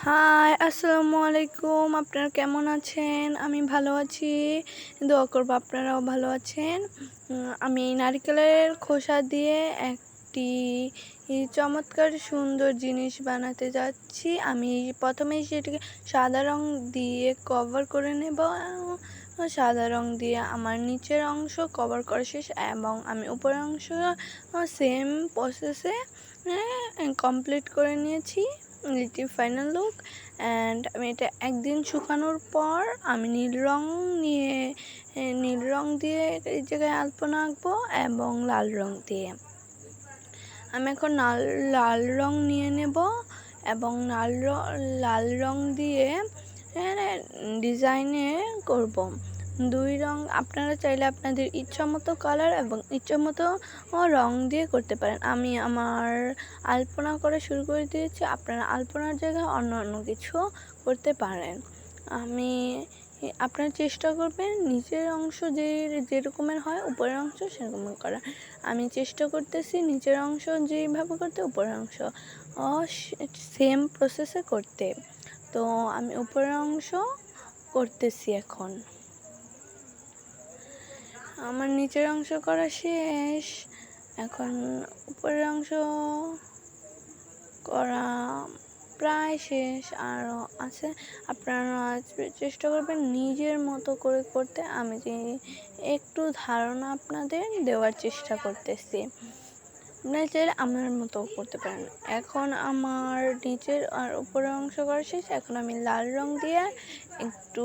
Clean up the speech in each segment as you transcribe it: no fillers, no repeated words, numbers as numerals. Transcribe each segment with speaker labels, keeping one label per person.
Speaker 1: High, আসসালামু আলাইকুম। আপনারা কেমন আছেন? আমি ভালো আছি। দোয়া করব আপনারাও ভালো আছেন। আমি নারকেলের খোসা দিয়ে একটি চমৎকার সুন্দর জিনিস বানাতে যাচ্ছি। আমি প্রথমেই সেটাকে সাদা রং দিয়ে কভার করে নেব। সাদা রং দিয়ে আমার নিচের অংশ কভার করা শেষ এবং আমি উপরের অংশ সেম প্রসেসে কমপ্লিট করে নিয়েছি। এটি ফাইনাল লুক। অ্যান্ড আমি এটা একদিন শুকানোর পর আমি নীল রং দিয়ে এই জায়গায় আলপনা আঁকবো এবং লাল রং দিয়ে। আমি এখন লাল রং নিয়ে নেব এবং লাল রং দিয়ে ডিজাইনে করব। দুই রং আপনারা চাইলে আপনাদের ইচ্ছামতো কালার এবং ইচ্ছামতো রং দিয়ে করতে পারেন। আমি আমার আলপনা করা শুরু করে দিয়েছি। আপনারা আলপনার জায়গায় অন্য কিছু করতে পারেন। আপনারা চেষ্টা করবেন নিচের অংশ যেরকমের হয় উপরের অংশ সেরকম করা। আমি চেষ্টা করতেছি নিচের অংশ যেভাবে করতে উপরের অংশ সেম প্রসেসে করতে। তো আমি উপরের অংশ করতেছি এখন। আমার নিচের অংশ করা শেষ, এখন উপরের অংশ করা প্রায় শেষ, আরও আছে। আপনারা চেষ্টা করবেন নিজের মতো করে করতে। আমি যে একটু ধারণা আপনাদের দেওয়ার চেষ্টা করতেছি, আপনারা চাইলে আমার মতো করতে পারেন। এখন আমার নিচের আর উপরের অংশ করা শেষ। এখন আমি লাল রং দিয়ে একটু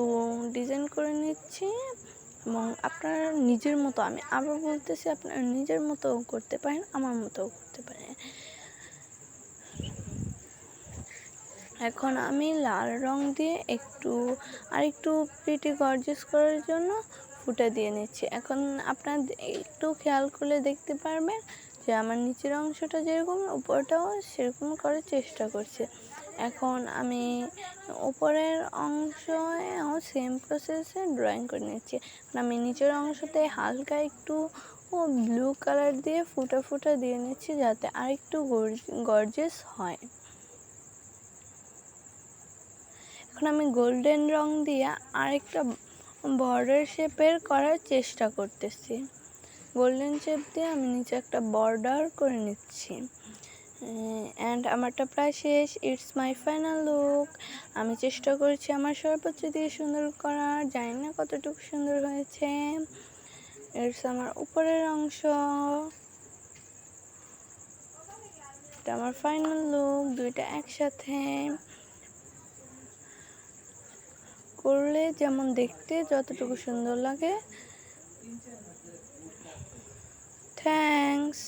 Speaker 1: ডিজাইন করে নিচ্ছি এবং আপনারা নিজের মতো, আমি আবার বলতেছি, আপনারা নিজের মতো করতে পারেন, আমার মতো করতে পারেন। এখন আমি লাল রং দিয়ে আরেকটু প্রিটি গর্জিয়াস করার জন্য ফুটা দিয়ে নিচ্ছি। এখন আপনারা একটু খেয়াল করলে দেখতে পারবেন যে আমার নিচের অংশটা যেরকম উপরটাও সেরকম করার চেষ্টা করছি। এখন আমি উপরের অংশও সেম প্রসেসে ড্রয়িং করে নিচ্ছি। আমি নিচের অংশতে হালকা একটু ব্লু কালার দিয়ে ফুটা দিয়ে নিচ্ছি যাতে আরেকটু গর্জিয়াস হয়। এখন আমি গোল্ডেন রং দিয়ে আরেকটা বর্ডার শেপের করার চেষ্টা করতেছি। গোল্ডেন শেপ দিয়ে আমি নিচে একটা বর্ডার করে নিচ্ছি। অ্যান্ড আমারটা প্রায় শেষ। It's my final look. আমি চেষ্টা করছি আমার সর্বোচ্চ দিয়ে সুন্দর করার, জানি না কতটুকু সুন্দর হয়েছে। ইটস আমার উপরের অংশ, এটা আমার ফাইনাল লুক। দুইটা একসাথে করলে যেমন দেখতে যতটুকু সুন্দর লাগে। থ্যাঙ্কস।